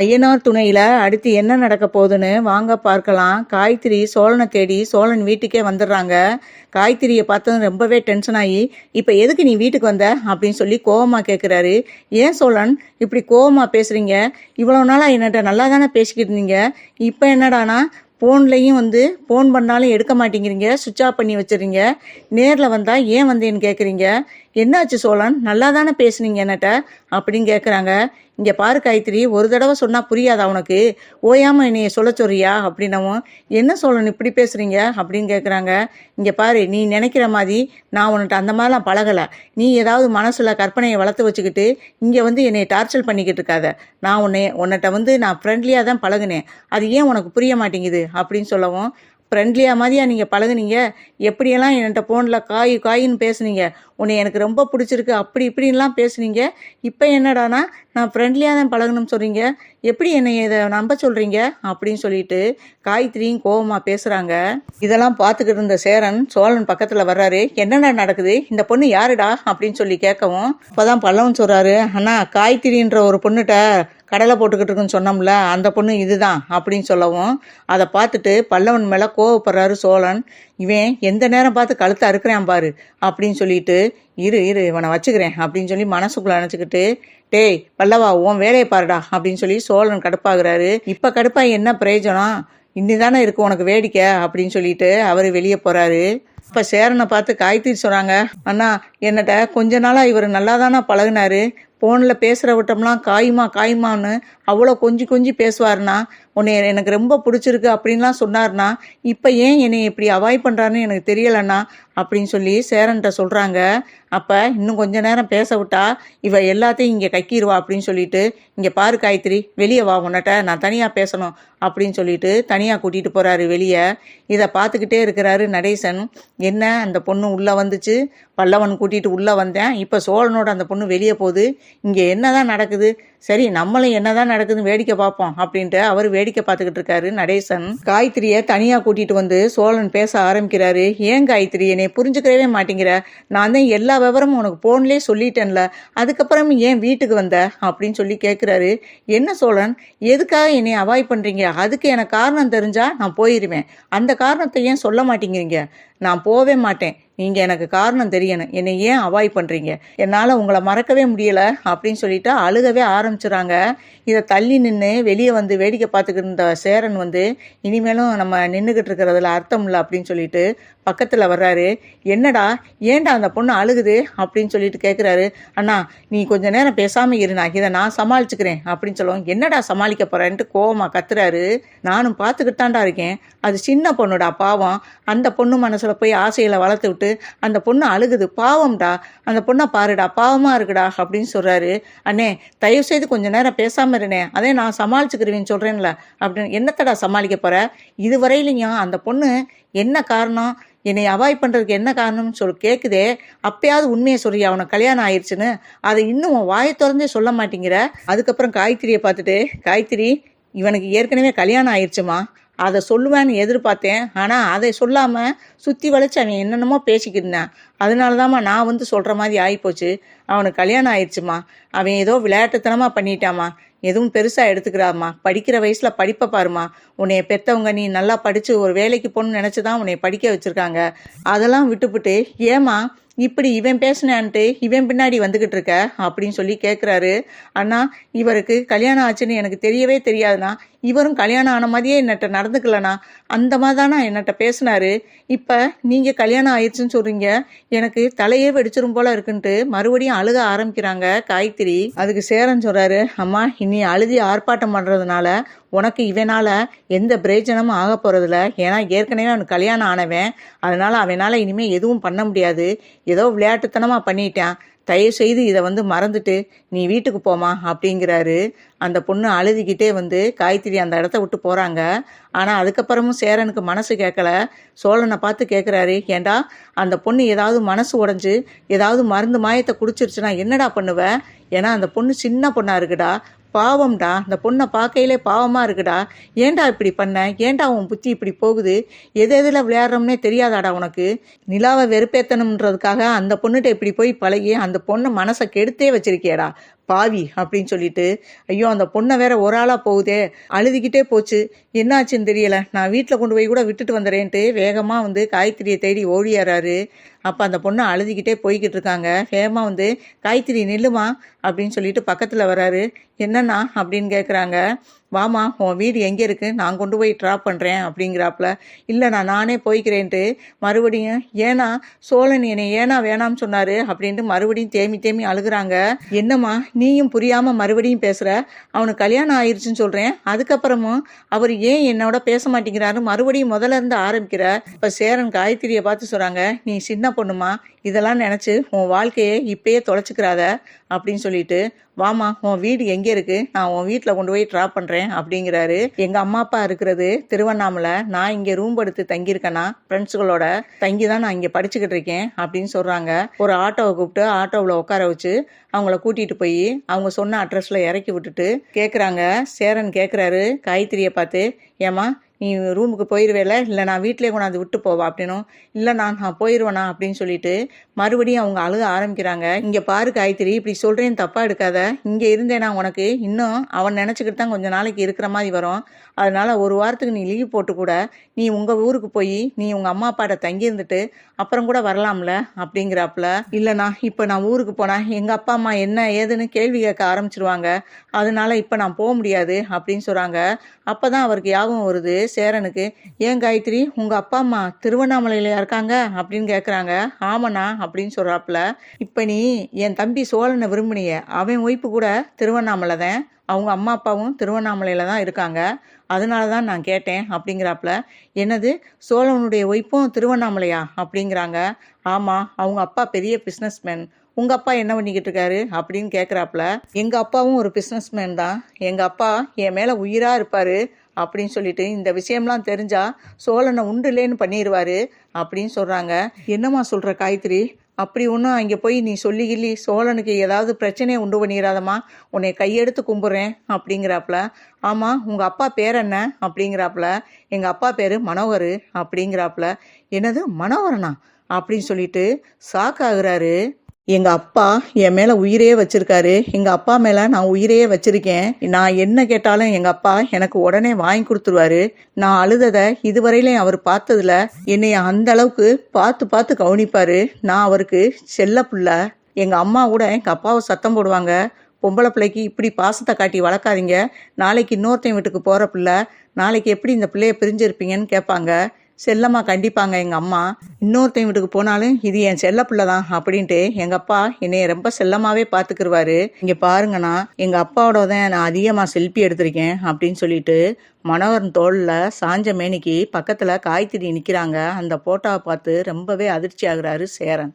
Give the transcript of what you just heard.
ஐயனார் துணையில அடுத்து என்ன நடக்க போகுதுன்னு வாங்க பார்க்கலாம். காயத்ரி சோழனை தேடி சோழன் வீட்டுக்கே வந்துடுறாங்க. காயத்ரியை பார்த்ததும் ரொம்பவே டென்ஷன் ஆகி, இப்போ எதுக்கு நீ வீட்டுக்கு வந்த அப்படின்னு சொல்லி கோவமா கேட்குறாரு. ஏன் சோழன் இப்படி கோவமா பேசுறீங்க? இவ்வளோ நாளாக என்கிட்ட நல்லா தானே பேசிக்கிட்டு இருந்தீங்க. இப்போ என்னடானா ஃபோன்லேயும் ஃபோன் பண்ணாலும் எடுக்க மாட்டேங்கிறீங்க, சுவிட்ச் ஆஃப் பண்ணி வச்சுறீங்க. நேரில் வந்தால் ஏன் வந்தேன்னு கேட்குறீங்க. என்னாச்சு சோழன், நல்லா தானே பேசுனீங்க என்னட்ட அப்படின்னு கேட்குறாங்க. இங்கே பாரு காயத்ரி, ஒரு தடவை சொன்னால் புரியாதா உனக்கு? ஓயாமல் என்னைய சொல்ல சொல்றியா அப்படின்னவும், என்ன சோழன் இப்படி பேசுகிறீங்க அப்படின்னு கேட்குறாங்க. இங்கே பாரு, நீ நினைக்கிற மாதிரி நான் உன்கிட்ட அந்த மாதிரிலாம் பழகலை. நீ ஏதாவது மனசில் கற்பனையை வளர்த்து வச்சுக்கிட்டு இங்கே என்னை டார்ச்சர் பண்ணிக்கிட்டு இருக்காத. நான் உன்னிட்ட நான் ஃப்ரெண்ட்லியாக தான் பழகுனேன். அது ஏன் உனக்கு புரிய மாட்டேங்குது அப்படின்னு சொல்லவும், ஃப்ரெண்ட்லியாக மாதிரியா நீங்கள் பழகுனீங்க? எப்படியெல்லாம் என்கிட்ட ஃபோனில் காயின்னு பேசுனீங்க, உன்னை எனக்கு ரொம்ப பிடிச்சிருக்கு அப்படி இப்படின்லாம் பேசுனீங்க. இப்போ என்னடானா நான் ஃப்ரெண்ட்லியாக தான் பழகணும்னு சொல்கிறீங்க. எப்படி என்னை இதை நம்ப சொல்கிறீங்க அப்படின்னு சொல்லிட்டு காயத்ரியும் கோவமாக பேசுகிறாங்க. இதெல்லாம் பார்த்துக்கிட்டு இருந்த சேரன் சோழன் பக்கத்தில் வர்றாரு. என்னடா நடக்குது, இந்த பொண்ணு யாருடா அப்படின்னு சொல்லி கேட்கவும், அப்போதான் பல்லவன் சொல்கிறாரு, அண்ணா காயத்ரின்ற ஒரு பொண்ணுகிட்ட கடலை போட்டுக்கிட்டு இருக்குன்னு சொன்னோம்ல, அந்த பொண்ணு இதுதான் அப்படின்னு சொல்லவும், அதை பார்த்துட்டு பல்லவன் மேலே கோவப்படுறாரு சோழன். இவன் எந்த நேரம் பார்த்து கழுத்தை அறுக்கிறான் பாரு அப்படின்னு சொல்லிட்டு, இரு இவனை வச்சுக்கிறேன் அப்படின்னு சொல்லி மனசுக்குள்ள நினச்சிக்கிட்டு, டேய் பல்லவா உன் வேலையை பாருடா அப்படின்னு சொல்லி சோழன் கடுப்பாகிறாரு. இப்போ கடுப்பாக என்ன பிரயோஜனம், இன்னிதானே இருக்கு உனக்கு வேடிக்கை அப்படின்னு சொல்லிட்டு அவர் வெளியே போகிறாரு. இப்போ சேரனை பார்த்து காயத்ரி சொல்கிறாங்க, அண்ணா என்னட்ட கொஞ்ச நாளாக இவர் நல்லா தானே பழகுனாரு. ஃபோனில் பேசுகிற விட்டோம்லாம் காயுமான்னு அவ்வளோ கொஞ்சி பேசுவார்னா, உன்னை எனக்கு ரொம்ப பிடிச்சிருக்கு அப்படின்லாம் சொன்னார்னா, இப்போ ஏன் என்னை இப்படி அவாய்ட் பண்ணுறான்னு எனக்கு தெரியலண்ணா அப்படின்னு சொல்லி சேரன்ட்ட சொல்கிறாங்க. அப்போ இன்னும் கொஞ்ச நேரம் பேச விட்டா இவ எல்லாத்தையும் இங்கே கக்கிடுவா அப்படின்னு சொல்லிட்டு, இங்கே பாரு காயத்ரி, வெளியே வா, உன்னிட்ட நான் தனியாக பேசணும் அப்படின்னு சொல்லிட்டு தனியாக கூட்டிகிட்டு போகிறாரு வெளியே. இதை பார்த்துக்கிட்டே இருக்கிறாரு நடேசன். என்ன அந்த பொண்ணு உள்ளே வந்துச்சு, பல்லவன் கூட்டிகிட்டு உள்ளே வந்தேன், இப்போ சோழனோட அந்த பொண்ணு வெளியே போகுது, இங்கே என்ன தான் நடக்குது, சரி நம்மளும் என்னதான் நடக்குதுன்னு வேடிக்கை பார்ப்போம் அப்படின்ட்டு அவர் வேடிக்கை பார்த்துக்கிட்டு இருக்காரு நடேசன். காயத்ரியை தனியாக கூட்டிகிட்டு சோழன் பேச ஆரம்பிக்கிறாரு. ஏன் காயத்ரி என்னை புரிஞ்சுக்கிறவே மாட்டேங்கிற, நான் தான் எல்லா விவரமும் உனக்கு ஃபோன்லேயே சொல்லிட்டேன்ல, அதுக்கப்புறம் ஏன் வீட்டுக்கு வந்த அப்படின்னு சொல்லி கேட்குறாரு. என்ன சோழன், எதுக்காக என்னை அவாய்ட் பண்ணுறீங்க? அதுக்கு எனக்கு காரணம் தெரிஞ்சா நான் போயிடுவேன், அந்த காரணத்தை ஏன் சொல்ல மாட்டேங்கிறீங்க? நான் போவே மாட்டேன், நீங்கள் எனக்கு காரணம் தெரியணும், என்னை ஏன் அவாய்ட் பண்ணுறீங்க? என்னால் உங்களை மறக்கவே முடியலை அப்படின்னு சொல்லிட்டு அழுகவே ஆரம்பிச்சுறாங்க. இதை தள்ளி நின்று வெளியே வேடிக்கை பார்த்துக்கிட்டு இருந்த சேரன் இனிமேலும் நம்ம நின்றுக்கிட்டு இருக்கிறதுல அர்த்தம் இல்லை அப்படின்னு சொல்லிட்டு பக்கத்தில் வர்றாரு. என்னடா ஏன்டா அந்த பொண்ணு அழுகுது அப்படின்னு சொல்லிட்டு கேட்குறாரு. அண்ணா நீ கொஞ்ச நேரம் பேசாமல் இருண்ணா, இதை நான் சமாளிச்சுக்கிறேன் அப்படின்னு சொல்லுவோம். என்னடா சமாளிக்க போகிறேன்ட்டு கோவமாக கத்துறாரு. நானும் பார்த்துக்கிட்டு தான்டா இருக்கேன், அது சின்ன பொண்ணுடா பாவம், அந்த பொண்ணு மனசில் போய் ஆசைகளை வளர்த்து விட்டு அந்த பொண்ணு அழுகுது, பாவம்டா, அந்த பொண்ணை பாருடா, பாவமாக இருக்குடா அப்படின்னு சொல்கிறாரு. அண்ணே தயவுசெய்து கொஞ்ச நேரம் பேசாமல் இருனே, அதே நான் சமாளிச்சுக்கிறேன்னு சொல்கிறேன்ல அப்படின்னு. என்னத்தடா சமாளிக்க போகிற? இதுவரையிலையும் அந்த பொண்ணு என்ன காரணம், என்னை அவாய்ட் பண்ணுறதுக்கு என்ன காரணம்னு கேட்குதே, அப்பயாவது உண்மையை சொல்றியா அவனை கல்யாணம் ஆயிடுச்சுன்னு? அதை இன்னும் வாயை திறந்தே சொல்ல மாட்டேங்கிற. அதுக்கப்புறம் காயத்ரியை பார்த்துட்டு, காயத்ரி இவனுக்கு ஏற்கனவே கல்யாணம் ஆயிடுச்சுமா, அதை சொல்லுவேன்னு எதிர்பார்த்தேன், ஆனால் அதை சொல்லாமல் சுற்றி வளைச்சு அவன் என்னென்னமோ பேசிக்கிட்டு இருந்தான், அதனால தாம்மா நான் சொல்கிற மாதிரி ஆகிப்போச்சு. அவனுக்கு கல்யாணம் ஆயிடுச்சுமா, அவன் ஏதோ விளையாட்டுத்தனமாக பண்ணிட்டாமா, எதுவும் பெருசாக எடுத்துக்கிறாம்மா, படிக்கிற வயசில் படிப்பை பாருமா, உன்னைய பெற்றவங்க நீ நல்லா படித்து ஒரு வேலைக்கு போகணும்னு நினச்சி தான் உன்னை படிக்க வச்சுருக்காங்க, அதெல்லாம் விட்டுப்புட்டு ஏமா இப்படி இவன் பேசினான்ட்டு இவன் பின்னாடி வந்துக்கிட்டு இருக்க அப்படின்னு சொல்லி கேட்குறாரு. அண்ணா இவருக்கு கல்யாணம் ஆச்சுன்னு எனக்கு தெரியவே தெரியாதுண்ணா, இவரும் கல்யாணம் ஆன மாதிரியே என்னட்ட நடந்துக்கலண்ணா, அந்த மாதிரி தானே என்னட்ட பேசினாரு, இப்போ நீங்கள் கல்யாணம் ஆயிடுச்சுன்னு சொல்கிறீங்க, எனக்கு தலையே வெடிச்சிரும் போல இருக்குன்ட்டு மறுபடியும் அழுக ஆரம்பிக்கிறாங்க காயத்ரி. அதுக்கு சேரன் சொல்கிறாரு, அம்மா இனி அழுதி ஆர்ப்பாட்டம் பண்ணுறதுனால உனக்கு இவனால் எந்த பிரயோஜனமும் ஆக போகிறதில்ல, ஏன்னா ஏற்கனவே அவனுக்கு கல்யாணம் ஆனவன், அதனால் அவனால் இனிமேல் எதுவும் பண்ண முடியாது, ஏதோ விளையாட்டுத்தனமாக பண்ணிட்டான், தயவுசெய்து இதை மறந்துட்டு நீ வீட்டுக்கு போமா அப்படிங்கிறாரு. அந்த பொண்ணு அழுதுகிட்டே காயத்ரி அந்த இடத்த விட்டு போகிறாங்க. ஆனால் அதுக்கப்புறமும் சேரனுக்கு மனசு கேட்கல. சோழனை பார்த்து கேட்குறாரு, ஏண்டா அந்த பொண்ணு ஏதாவது மனசு உடஞ்சி ஏதாவது மருந்து மாயத்தை குடிச்சிருச்சுன்னா என்னடா பண்ணுவ? ஏன்னா அந்த பொண்ணு சின்ன பொண்ணாக இருக்குடா, பாவம்டா, அந்த பொண்ணை பார்க்கையிலே பாவமாக இருக்குடா, ஏண்டா இப்படி பண்ண, ஏண்டா உன் புத்தி இப்படி போகுது, எதில் விளையாடுறோம்னே தெரியாதாடா உனக்கு? நிலாவை வெறுப்பேற்றணுன்றதுக்காக அந்த பொண்ணுகிட்ட இப்படி போய் பழகி அந்த பொண்ணை மனசை கெடுத்தே வச்சிருக்கியடா, பாவி அப்படின்னு சொல்லிட்டு, ஐயோ அந்த பொண்ணை வேற ஒரு ஆளாக போகுதே, அழுதுகிட்டே போச்சு, என்னாச்சுன்னு தெரியல, நான் வீட்டில் கொண்டு போய் கூட விட்டுட்டு வந்துடுறேன்ட்டு வேகமாக வந்து காயத்ரியை தேடி ஓடியாராரு. அப்போ அந்த பொண்ணு அழுதுகிட்டே போய்கிட்டு இருக்காங்க. வேகமாக வந்து காயத்ரி நில்லுமா அப்படின்னு சொல்லிட்டு பக்கத்தில் வராரு. என்னண்ணா அப்படின்னு கேட்குறாங்க. வாமா உன் வீடு எங்கே இருக்குது, நான் கொண்டு போய் ட்ராப் பண்ணுறேன் அப்படிங்கிறாப்புல. இல்லைண்ணா நானே போய்க்கிறேன்ட்டு மறுபடியும் ஏன்னா சோழன் என்னை ஏன்னா வேணாம்னு சொன்னார் அப்படின்ட்டு மறுபடியும் தேமி தேமி அழுகுறாங்க. என்னம்மா நீயும் புரியாமல் மறுபடியும் பேசுகிற, அவனுக்கு கல்யாணம் ஆயிடுச்சுன்னு சொல்கிறேன், அதுக்கப்புறமும் அவர் ஏன் என்னோட பேச மாட்டேங்கிறாரு, மறுபடியும் முதல்ல இருந்து ஆரம்பிக்கிற. இப்போ சேரன் காயத்ரியை பார்த்து சொல்கிறாங்க, நீ சின்ன பொண்ணுமா, இதெல்லாம் நினச்சி உன் வாழ்க்கையை இப்பயே தொலைச்சிக்கிறாத அப்படின்னு சொல்லிட்டு, வாமா உன் வீடு எங்கே இருக்குது, நான் உன் வீட்டில் கொண்டு போய் ட்ராப் பண்ணுறேன் அப்படிங்கிறாரு. எங்கள் அம்மா அப்பா இருக்கிறது திருவண்ணாமலை, நான் இங்கே ரூம் எடுத்து தங்கியிருக்கேன்னா ஃப்ரெண்ட்ஸுகளோட தங்கி தான் நான் இங்கே படிச்சுக்கிட்டு இருக்கேன் அப்படின்னு சொல்கிறாங்க. ஒரு ஆட்டோவை கூப்பிட்டு ஆட்டோவில் உட்கார வச்சு அவங்கள கூட்டிகிட்டு போய் அவங்க சொன்ன அட்ரஸில் இறக்கி விட்டுட்டு கேட்குறாங்க. சேரன் கேட்குறாரு காயத்ரியை பார்த்து, ஏம்மா நீ ரூமுக்கு போயிடுவேல, இல்லை நான் வீட்டிலே கொண்டாந்து விட்டு போவா அப்படின்னும். இல்லைண்ணா நான் போயிடுவேண்ணா அப்படின்னு சொல்லிட்டு மறுபடியும் அவங்க அழுக ஆரம்பிக்கிறாங்க. இங்கே பாரு காயத்ரி, இப்படி சொல்கிறேன்னு தப்பாக எடுக்காத, இங்கே இருந்தேனா உனக்கு இன்னும் அவன் நினச்சிக்கிட்டு தான் கொஞ்சம் நாளைக்கு இருக்கிற மாதிரி வரும், அதனால் ஒரு வாரத்துக்கு நீ லீவ் போட்டு கூட நீ உங்கள் ஊருக்கு போய் நீ உங்கள் அம்மா அப்பாட்ட தங்கி இருந்துட்டு அப்புறம் கூட வரலாம்ல அப்படிங்கிறாப்புல. இல்லைண்ணா இப்போ நான் ஊருக்கு போனால் எங்கள் அப்பா அம்மா என்ன ஏதுன்னு கேள்வி கேட்க ஆரம்பிச்சிருவாங்க, அதனால இப்போ நான் போக முடியாது அப்படின்னு சொல்கிறாங்க. அப்போ தான் அவருக்கு ஞாபகம் வருது சேரனுக்கு. ஏன் காயத்ரி உங்கள் அப்பா அம்மா திருவண்ணாமலையில இருக்காங்க அப்படின்னு கேட்குறாங்க. ஆமாண்ணா அப்படின்னு சொல்கிறாப்புல. இப்போ நீ என் தம்பி சோழனை விரும்பினிய, அவன் ஒய்ப்பு கூட திருவண்ணாமலை தான், அவங்க அம்மா அப்பாவும் திருவண்ணாமலையில் தான் இருக்காங்க, அதனால தான் நான் கேட்டேன் அப்படிங்கிறாப்புல. என்னது சோழனுடைய ஒய்ப்பும் திருவண்ணாமலையா அப்படிங்கிறாங்க. ஆமாம், அவங்க அப்பா பெரிய பிஸ்னஸ்மேன், உங்கள் அப்பா என்ன பண்ணிக்கிட்டு இருக்காரு அப்படின்னு கேட்குறாப்புல. எங்கள் அப்பாவும் ஒரு பிஸ்னஸ்மேன் தான், எங்கள் அப்பா என் மேலே உயிராக இருப்பார் அப்படின்னு சொல்லிட்டு இந்த விஷயம்லாம் தெரிஞ்சா சோழனை உண்டுலேன்னு பண்ணிடுவார் அப்படின்னு சொல்கிறாங்க. என்னம்மா சொல்கிற காயத்ரி, அப்படி ஒன்றும் அங்கே போய் நீ சொல்லிக்கிள்ளி சோழனுக்கு ஏதாவது பிரச்சனையை உண்டு பண்ணிடாதம்மா, உன்னை கையெடுத்து கும்பிட்றேன் அப்படிங்கிறாப்புல. ஆமாம் உங்கள் அப்பா பேர் என்ன அப்படிங்கிறாப்புல. எங்கள் அப்பா பேர் மனோகர் அப்படிங்கிறாப்புல. என்னது மனோகரனா அப்படின்னு சொல்லிட்டு ஷாக் ஆகுறாரு. எங்கள் அப்பா என் மேலே உயிரே வச்சிருக்காரு, எங்கள் அப்பா மேலே நான் உயிரையே வச்சிருக்கேன், நான் என்ன கேட்டாலும் எங்கள் அப்பா எனக்கு உடனே வாங்கி கொடுத்துருவாரு, நான் அழுததை இதுவரையிலையும் அவர் பார்த்ததில்ல, என்னைய அந்த அளவுக்கு பார்த்து பார்த்து கவனிப்பார், நான் அவருக்கு செல்ல பிள்ளை. எங்கள் அம்மா கூட எங்கள் அப்பாவை சத்தம் போடுவாங்க, பொம்பளை பிள்ளைக்கு இப்படி பாசத்தை காட்டி வளர்க்காதீங்க, நாளைக்கு இன்னொருத்தையும் வீட்டுக்கு போகிற பிள்ளை, நாளைக்கு எப்படி இந்த பிள்ளைய பிரிஞ்சிருப்பீங்கன்னு கேட்பாங்க. செல்லம்மா கண்டிப்பாங்க எங்கள் அம்மா, இன்னொருத்தையும் வீட்டுக்கு போனாலும் இது என் செல்ல பிள்ளை தான் அப்படின்ட்டு எங்கள் அப்பா என்னைய ரொம்ப செல்லமாகவே பார்த்துக்கிருவாரு. இங்கே பாருங்கண்ணா, எங்கள் அப்பாவோட தான் நான் அதிகமாக செல்ஃபி எடுத்திருக்கேன் அப்படின்னு சொல்லிட்டு மனோகரன் தோளில் சாஞ்ச மேனிக்கு பக்கத்தில் காய்கறி நிற்கிறாங்க. அந்த போட்டோவை பார்த்து ரொம்பவே அதிர்ச்சி ஆகுறாரு சேரன்.